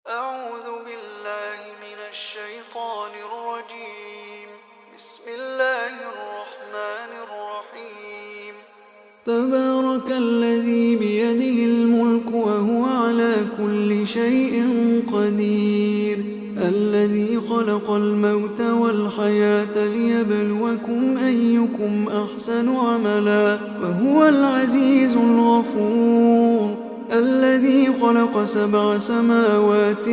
أعوذ بالله من الشيطان الرجيم. بسم الله الرحمن الرحيم. تبارك الذي بيده الملك وهو على كل شيء قدير، الذي خلق الموت والحياة ليبلوكم أيكم أحسن عملا وهو العزيز الغفور، الذي خلق 7 سماوات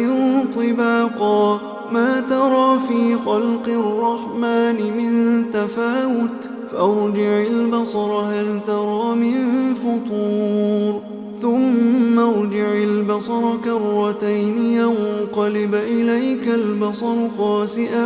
طباقا ما ترى في خلق الرحمن من تفاوت فارجع البصر هل ترى من فطور ثم ارجع البصر كرتين ينقلب إليك البصر خاسئا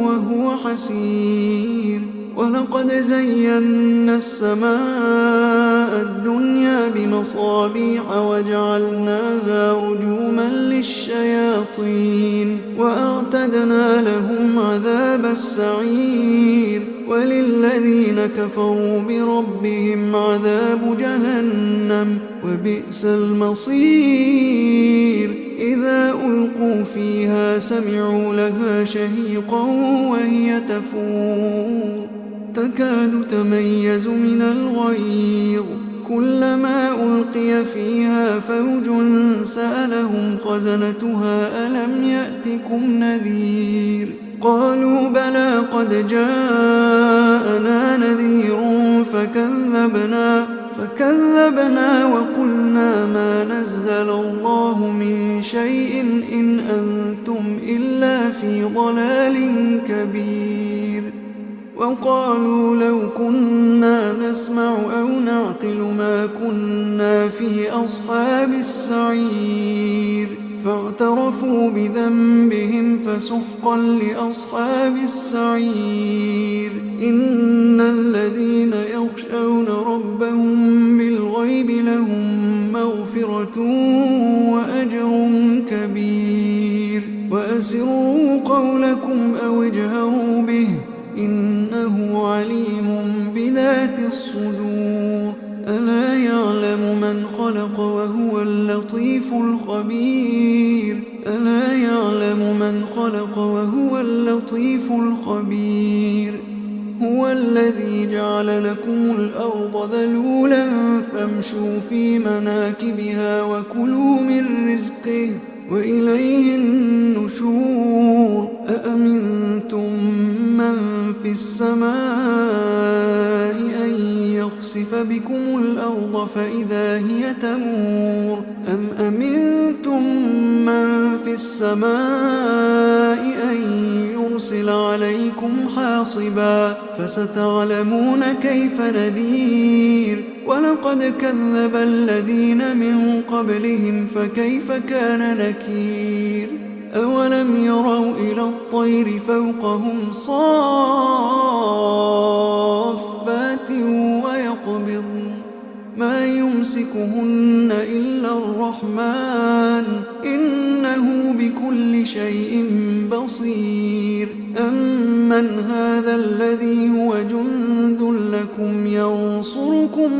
وهو حسير، ولقد زينا السماء الدنيا بمصابيح وجعلناها رجوما للشياطين وأعتدنا لهم عذاب السعير، وللذين كفروا بربهم عذاب جهنم وبئس المصير. إذا ألقوا فيها سمعوا لها شهيقا وهي تفور تكاد تميز من الغيظ، كلما ألقي فيها فوج سألهم خزنتها ألم يأتكم نذير؟ قالوا بلى قد جاءنا نذير فكذبنا وقلنا ما نزل الله من شيء إن أنتم إلا في ضلال كبير. وقالوا لو كنا نسمع أو نعقل ما كنا في أصحاب السعير، فاعترفوا بذنبهم فسحقا لأصحاب السعير. إن الذين يخشون ربهم بالغيب لهم مغفرة وأجر كبير. وأسروا قولكم أو اجهروا به إنه عليم بذات الصدور. ألا يعلم من خلق وهو اللطيف الخبير. ألا يعلم من خلق وهو اللطيف الخبير. هو الذي جعل لكم الأرض ذلولا فامشوا في مناكبها وكلوا من رزقه وإليه النشور. أأمنتم من في السماء أن يخسف بكم الأرض فإذا هي تمور أم أمنتم من في السماء أن يرسل عليكم حاصبا فستعلمون كيف نذير. ولقد كذب الذين من قبلهم فكيف كان نكير. أولم يروا إلى الطير فوقهم صافات ويقبضن ما يمسكهن إلا الرحمن إنه بكل شيء بصير. أمن هذا الذي هو جند لكم ينصركم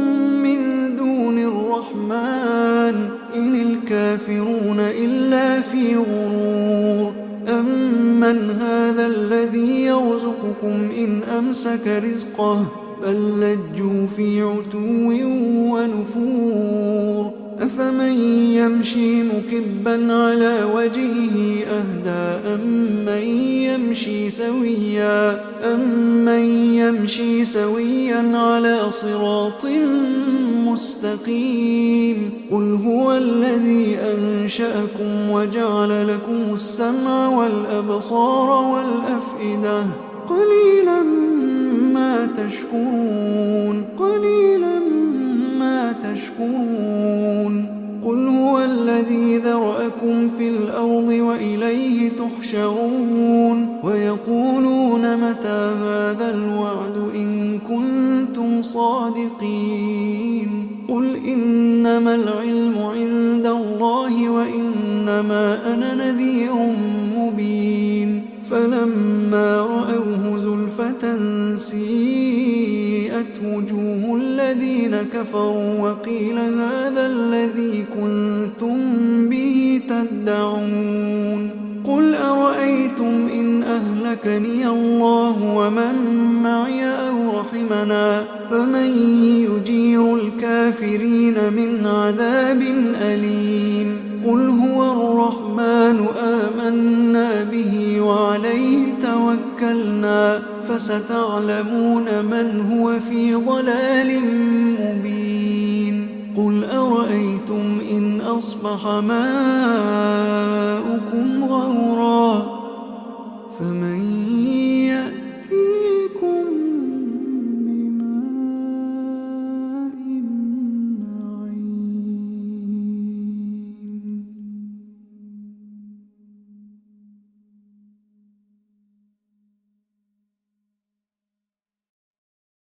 من دون الرحمن إن الكافرون إلا في غرور. أمن هذا الذي يرزقكم إن أمسك رزقه بل لجوا في عتو ونفور. أفمن يمشي مكبا على وجهه أهدى أمن يمشي سويا على صراط مستقيم. قل هو الذي أنشأكم وجعل لكم السمع والأبصار والأفئدة قليلا ما تشكرون. قل هو الذي ذرأكم في الأرض وإليه تحشرون. ويقولون متى هذا الوعد إن كنتم صادقين. قل إنما العلم عند الله وإنما أنا نذير مبين. فلما رأوه زلفة سيئت وجوه الذين كفروا وقيل هذا الذي كنتم به تدعون. يدعون قل أرأيتم إن أهلكني الله ومن معي أو رحمنا فمن يجير الكافرين من عذاب أليم قل هو الرحمن آمنا به وعليه توكلنا فستعلمون من هو في ضلال مبين قل أرأيتم إن أصبح ماؤكم غورا